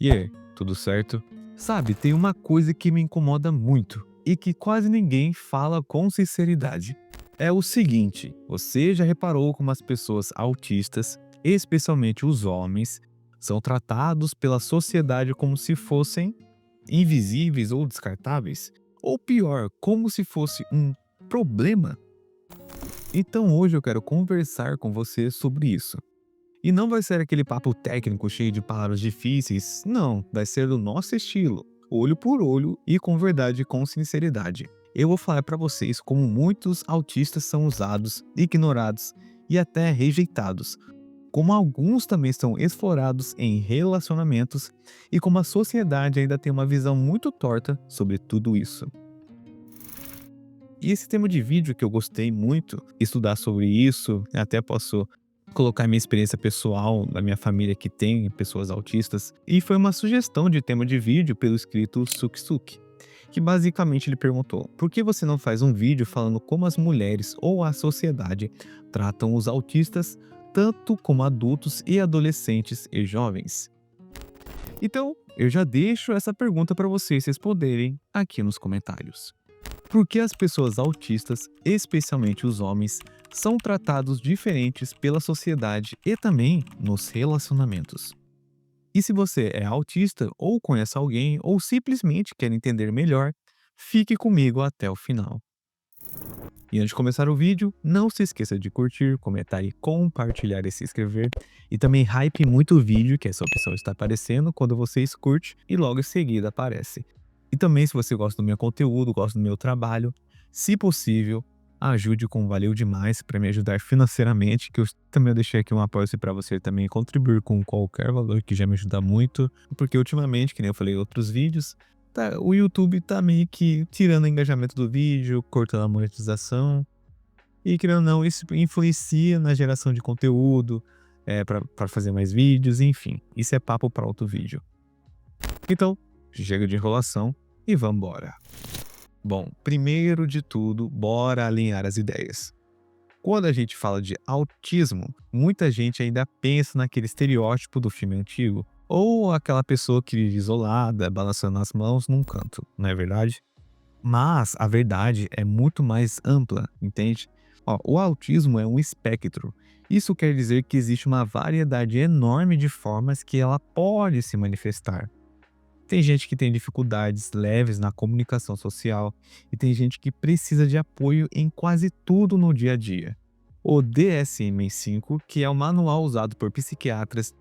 E aí, tudo certo? Sabe, tem uma coisa que me incomoda muito e que quase ninguém fala com sinceridade. É o seguinte: você já reparou como as pessoas autistas, especialmente os homens, são tratados pela sociedade como se fossem invisíveis ou descartáveis? Ou pior, como se fosse um problema? Então hoje eu quero conversar com você sobre isso. E não vai ser aquele papo técnico cheio de palavras difíceis, não, vai ser do nosso estilo, olho por olho e com verdade e com sinceridade. Eu vou falar para vocês como muitos autistas são usados, ignorados e até rejeitados, como alguns também são explorados em relacionamentos e como a sociedade ainda tem uma visão muito torta sobre tudo isso. E esse tema de vídeo que eu gostei muito, estudar sobre isso, até posso colocar minha experiência pessoal da minha família que tem pessoas autistas, e foi uma sugestão de tema de vídeo pelo escrito Suksuk, que basicamente ele perguntou: por que você não faz um vídeo falando como as mulheres ou a sociedade tratam os autistas, tanto como adultos e adolescentes e jovens? Então, eu já deixo essa pergunta para vocês responderem aqui nos comentários. Por que as pessoas autistas, especialmente os homens, são tratados diferentes pela sociedade e também nos relacionamentos? E se você é autista ou conhece alguém ou simplesmente quer entender melhor, fique comigo até o final. E antes de começar o vídeo, não se esqueça de curtir, comentar e compartilhar e se inscrever. E também hype muito o vídeo, que essa opção está aparecendo quando vocês curte e logo em seguida aparece. E também se você gosta do meu conteúdo, gosta do meu trabalho, se possível, ajude com valeu demais para me ajudar financeiramente, que eu também deixei aqui um apoio para você também contribuir com qualquer valor que já me ajuda muito, porque ultimamente, que nem eu falei em outros vídeos, o YouTube tá meio que tirando o engajamento do vídeo, cortando a monetização. E querendo ou não, isso influencia na geração de conteúdo, para fazer mais vídeos, enfim. Isso é papo para outro vídeo. Então, chega de enrolação e vambora. Bom, primeiro de tudo, bora alinhar as ideias. Quando a gente fala de autismo, muita gente ainda pensa naquele estereótipo do filme antigo, ou aquela pessoa que vive isolada, balançando as mãos num canto, não é verdade? Mas a verdade é muito mais ampla, entende? Ó, o autismo é um espectro. Isso quer dizer que existe uma variedade enorme de formas que ela pode se manifestar. Tem gente que tem dificuldades leves na comunicação social e tem gente que precisa de apoio em quase tudo no dia a dia. O DSM-5, que é o manual usado por psiquiatras,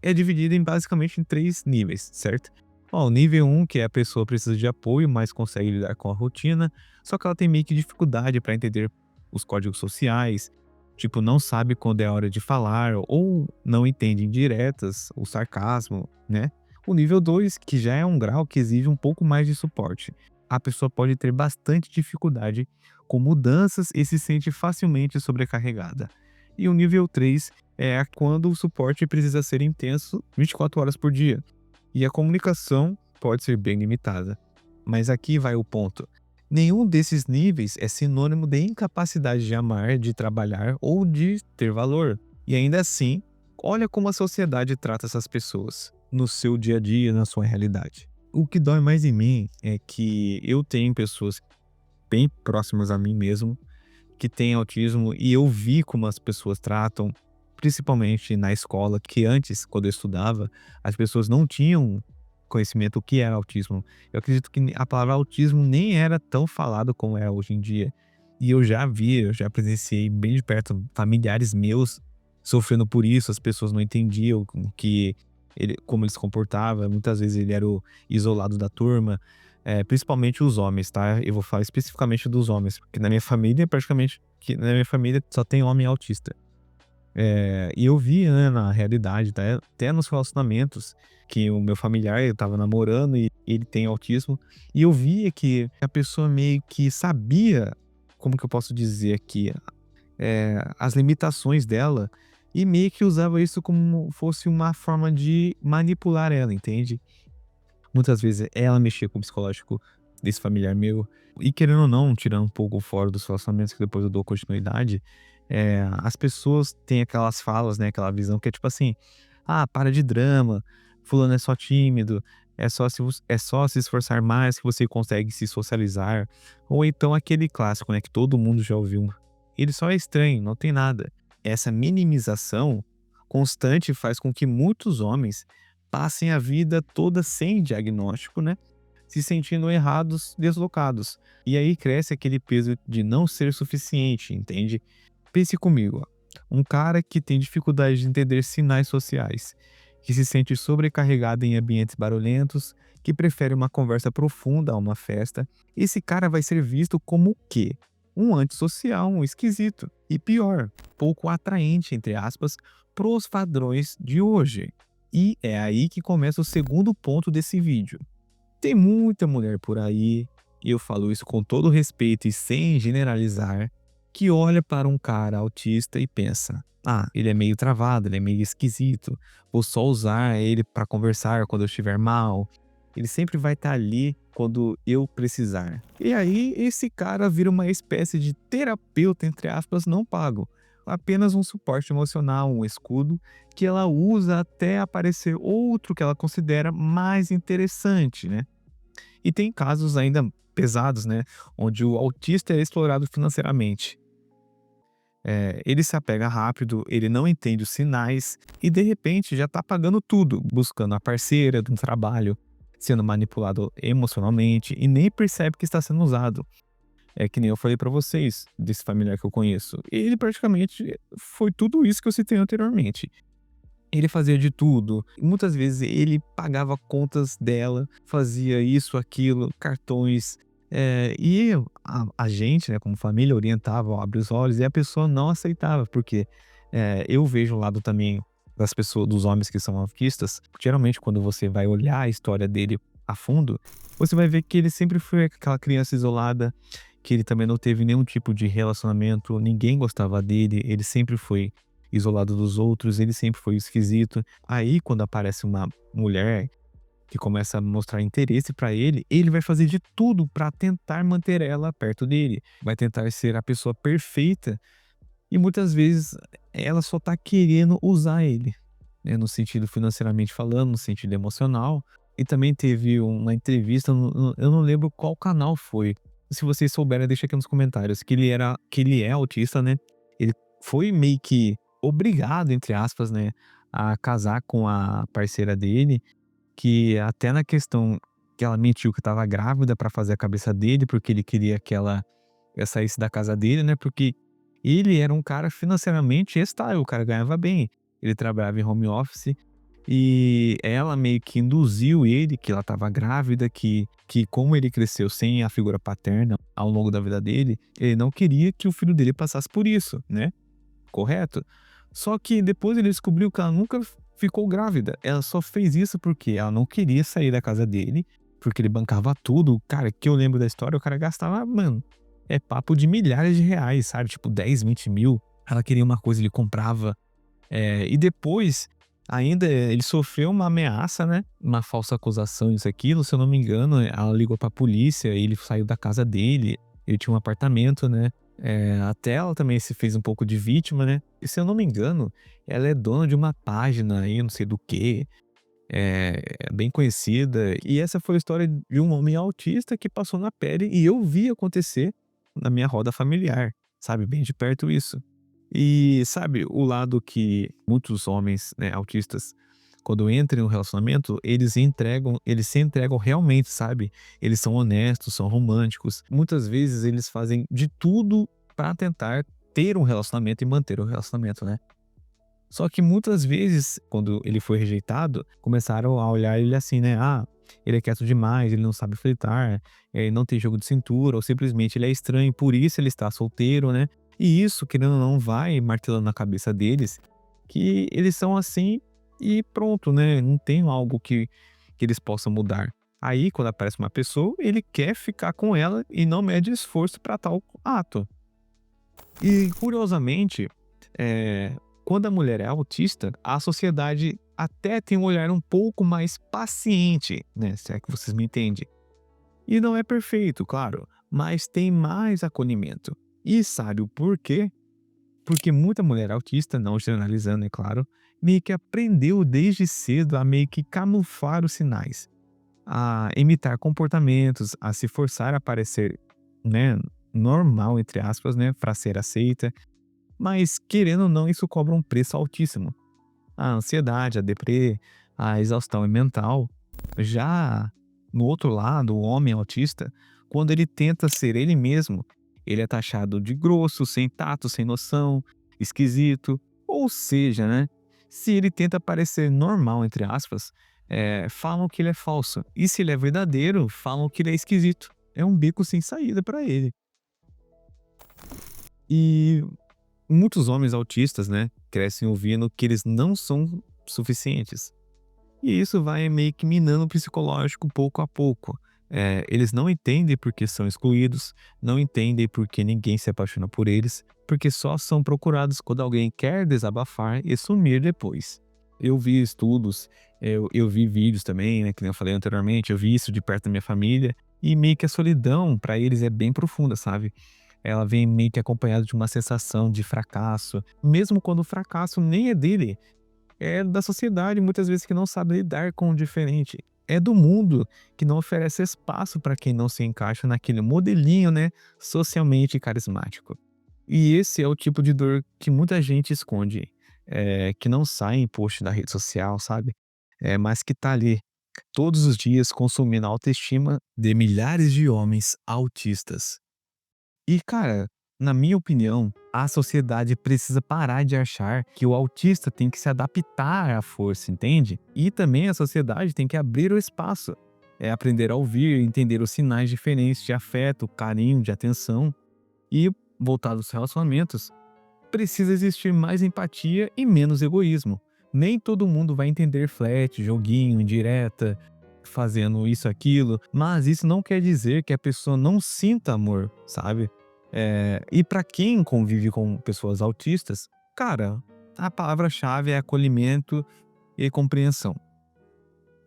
é dividido basicamente em três níveis, certo? Ó, o nível um, que é a pessoa precisa de apoio, mas consegue lidar com a rotina, só que ela tem meio que dificuldade para entender os códigos sociais, tipo, não sabe quando é a hora de falar ou não entende indiretas, o sarcasmo, né? O nível 2, que já é um grau que exige um pouco mais de suporte. A pessoa pode ter bastante dificuldade com mudanças e se sente facilmente sobrecarregada. E o nível 3 é quando o suporte precisa ser intenso 24 horas por dia. E a comunicação pode ser bem limitada. Mas aqui vai o ponto. Nenhum desses níveis é sinônimo de incapacidade de amar, de trabalhar ou de ter valor. E ainda assim, olha como a sociedade trata essas pessoas no seu dia a dia, na sua realidade. O que dói mais em mim é que eu tenho pessoas bem próximas a mim mesmo que têm autismo e eu vi como as pessoas tratam, principalmente na escola, que antes, quando eu estudava, as pessoas não tinham conhecimento do que era autismo. Eu acredito que a palavra autismo nem era tão falado como é hoje em dia. E eu já presenciei bem de perto familiares meus sofrendo por isso, as pessoas não entendiam como ele se comportava, muitas vezes ele era o isolado da turma, principalmente os homens, tá? Eu vou falar especificamente dos homens, porque na minha família, praticamente, que na minha família só tem homem autista. E eu vi, né, na realidade, tá? Até nos relacionamentos, que o meu familiar, eu estava namorando e ele tem autismo, e eu via que a pessoa meio que sabia, como que eu posso dizer aqui, as limitações dela, e meio que usava isso como fosse uma forma de manipular ela, entende? Muitas vezes ela mexia com o psicológico desse familiar meu. E querendo ou não, tirando um pouco fora dos relacionamentos que depois eu dou continuidade, as pessoas têm aquelas falas, né, aquela visão que é tipo assim: "Ah, para de drama, fulano é só tímido, é só se esforçar mais que você consegue se socializar. Ou então aquele clássico, né, que todo mundo já ouviu: "Ele só é estranho, não tem nada". Essa minimização constante faz com que muitos homens passem a vida toda sem diagnóstico, né, se sentindo errados, deslocados. E aí cresce aquele peso de não ser suficiente, entende? Pense comigo, ó. Um cara que tem dificuldade de entender sinais sociais, que se sente sobrecarregado em ambientes barulhentos, que prefere uma conversa profunda a uma festa, esse cara vai ser visto como o quê? Um antissocial, um esquisito. E pior, pouco atraente, entre aspas, pros padrões de hoje. E é aí que começa o segundo ponto desse vídeo. Tem muita mulher por aí, e eu falo isso com todo respeito e sem generalizar, que olha para um cara autista e pensa: "Ah, ele é meio travado, ele é meio esquisito, vou só usar ele para conversar quando eu estiver mal. Ele sempre vai estar ali quando eu precisar". E aí esse cara vira uma espécie de terapeuta, entre aspas, não pago. Apenas um suporte emocional, um escudo que ela usa até aparecer outro que ela considera mais interessante, né? E tem casos ainda pesados, né, onde o autista é explorado financeiramente. Ele se apega rápido, ele não entende os sinais e de repente já tá pagando tudo, buscando a parceira de um trabalho, sendo manipulado emocionalmente e nem percebe que está sendo usado. É que nem eu falei pra vocês desse familiar que eu conheço. Ele praticamente foi tudo isso que eu citei anteriormente. Ele fazia de tudo. Muitas vezes ele pagava contas dela, fazia isso, aquilo, cartões. E a gente, né, como família, orientava, ó, abre os olhos, e a pessoa não aceitava, porque eu vejo o lado também das pessoas, dos homens que são autistas. Geralmente, quando você vai olhar a história dele a fundo, você vai ver que ele sempre foi aquela criança isolada, que ele também não teve nenhum tipo de relacionamento, ninguém gostava dele, ele sempre foi isolado dos outros, ele sempre foi esquisito. Aí, quando aparece uma mulher que começa a mostrar interesse pra ele, ele vai fazer de tudo pra tentar manter ela perto dele. Vai tentar ser a pessoa perfeita e muitas vezes ela só tá querendo usar ele, né, no sentido financeiramente falando, no sentido emocional. E também teve uma entrevista, eu não lembro qual canal foi. Se vocês souberem, deixa aqui nos comentários, que ele é autista, né? Ele foi meio que obrigado, entre aspas, né, a casar com a parceira dele, que até na questão que ela mentiu que estava grávida pra fazer a cabeça dele, porque ele queria que ela saísse da casa dele, né, porque ele era um cara financeiramente estável, o cara ganhava bem. Ele trabalhava em home office e ela meio que induziu ele que ela estava grávida, que como ele cresceu sem a figura paterna ao longo da vida dele, ele não queria que o filho dele passasse por isso, né? Correto? Só que depois ele descobriu que ela nunca ficou grávida. Ela só fez isso porque ela não queria sair da casa dele, porque ele bancava tudo. Cara, que eu lembro da história, o cara gastava, mano, é papo de milhares de reais, sabe? Tipo 10, 20 mil. Ela queria uma coisa, ele comprava. E depois, ainda ele sofreu uma ameaça, né? Uma falsa acusação, isso, aquilo. Se eu não me engano, ela ligou pra polícia, ele saiu da casa dele. Ele tinha um apartamento, né? Até ela também se fez um pouco de vítima, né? E se eu não me engano, ela é dona de uma página aí, não sei do que, é bem conhecida. E essa foi a história de um homem autista que passou na pele e eu vi acontecer na minha roda familiar, sabe? Bem de perto isso. E sabe, o lado que muitos homens, né, autistas, quando entram em um relacionamento, eles se entregam realmente, sabe? Eles são honestos, são românticos. Muitas vezes eles fazem de tudo pra tentar ter um relacionamento e manter o relacionamento, né? Só que muitas vezes, quando ele foi rejeitado, começaram a olhar ele assim, né? Ah, ele é quieto demais, ele não sabe flertar, não tem jogo de cintura, ou simplesmente ele é estranho, por isso ele está solteiro, né? E isso, querendo ou não, vai martelando na cabeça deles que eles são assim e pronto, né? Não tem algo que eles possam mudar. Aí, quando aparece uma pessoa, ele quer ficar com ela e não mede esforço para tal ato. E, curiosamente, eh, quando a mulher é autista, a sociedade até tem um olhar um pouco mais paciente, né, se é que vocês me entendem. E não é perfeito, claro, mas tem mais acolhimento. E sabe o porquê? Porque muita mulher autista, não generalizando, é claro, meio que aprendeu desde cedo a meio que camuflar os sinais, a imitar comportamentos, a se forçar a parecer, né, normal, entre aspas, né, para ser aceita, mas querendo ou não, isso cobra um preço altíssimo. A ansiedade, a deprê, a exaustão mental. Já no outro lado, o homem autista, quando ele tenta ser ele mesmo, ele é taxado de grosso, sem tato, sem noção, esquisito. Ou seja, né? Se ele tenta parecer normal, entre aspas, falam que ele é falso. E se ele é verdadeiro, falam que ele é esquisito. É um beco sem saída para ele. E muitos homens autistas, né, crescem ouvindo que eles não são suficientes. E isso vai meio que minando o psicológico pouco a pouco. Eles não entendem porque são excluídos, não entendem porque ninguém se apaixona por eles, porque só são procurados quando alguém quer desabafar e sumir depois. Eu vi estudos, eu vi vídeos também, né, que nem eu falei anteriormente, eu vi isso de perto da minha família, e meio que a solidão para eles é bem profunda, sabe? Ela vem meio que acompanhada de uma sensação de fracasso, mesmo quando o fracasso nem é dele, é da sociedade, muitas vezes, que não sabe lidar com o diferente. É do mundo que não oferece espaço para quem não se encaixa naquele modelinho, né, socialmente carismático. E esse é o tipo de dor que muita gente esconde, que não sai em post da rede social, sabe? Mas que tá ali todos os dias consumindo a autoestima de milhares de homens autistas. E, cara, na minha opinião, a sociedade precisa parar de achar que o autista tem que se adaptar à força, entende? E também a sociedade tem que abrir o espaço. É aprender a ouvir, entender os sinais diferentes de afeto, carinho, de atenção. E, voltado aos relacionamentos, precisa existir mais empatia e menos egoísmo. Nem todo mundo vai entender flat, joguinho, indireta, fazendo isso, aquilo, mas isso não quer dizer que a pessoa não sinta amor, sabe? E para quem convive com pessoas autistas, cara, a palavra-chave é acolhimento e compreensão.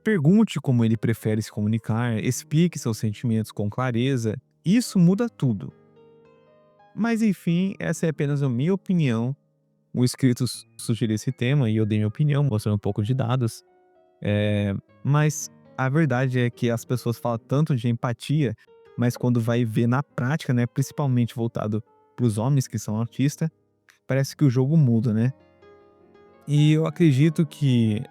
Pergunte como ele prefere se comunicar, explique seus sentimentos com clareza, isso muda tudo. Mas enfim, essa é apenas a minha opinião. O escrito sugeriu esse tema e eu dei minha opinião, mostrando um pouco de dados. Mas a verdade é que as pessoas falam tanto de empatia, mas quando vai ver na prática, né, principalmente voltado para os homens que são autistas, parece que o jogo muda, né? E eu acredito que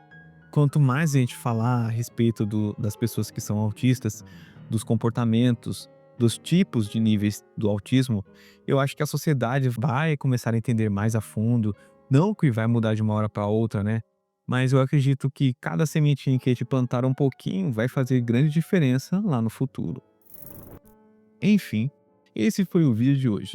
quanto mais a gente falar a respeito das pessoas que são autistas, dos comportamentos, dos tipos de níveis do autismo, eu acho que a sociedade vai começar a entender mais a fundo, não que vai mudar de uma hora para outra, né? Mas eu acredito que cada sementinha que a gente plantar um pouquinho vai fazer grande diferença lá no futuro. Enfim, esse foi o vídeo de hoje.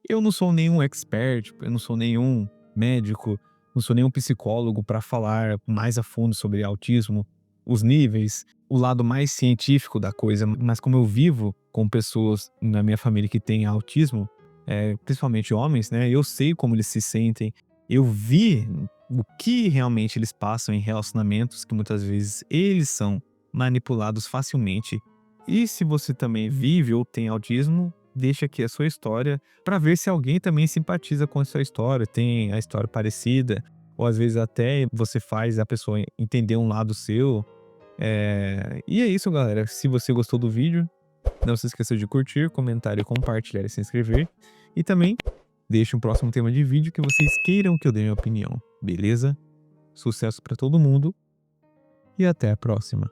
Eu não sou nenhum expert, eu não sou nenhum médico, não sou nenhum psicólogo para falar mais a fundo sobre autismo, os níveis, o lado mais científico da coisa, mas como eu vivo com pessoas na minha família que têm autismo, principalmente homens, né? Eu sei como eles se sentem, eu vi o que realmente eles passam em relacionamentos que muitas vezes eles são manipulados facilmente. E se você também vive ou tem autismo, deixa aqui a sua história para ver se alguém também simpatiza com a sua história, tem a história parecida, ou às vezes até você faz a pessoa entender um lado seu. E é isso, galera. Se você gostou do vídeo, não se esqueça de curtir, comentar e compartilhar e se inscrever. E também deixe um próximo tema de vídeo que vocês queiram que eu dê minha opinião, beleza? Sucesso para todo mundo e até a próxima.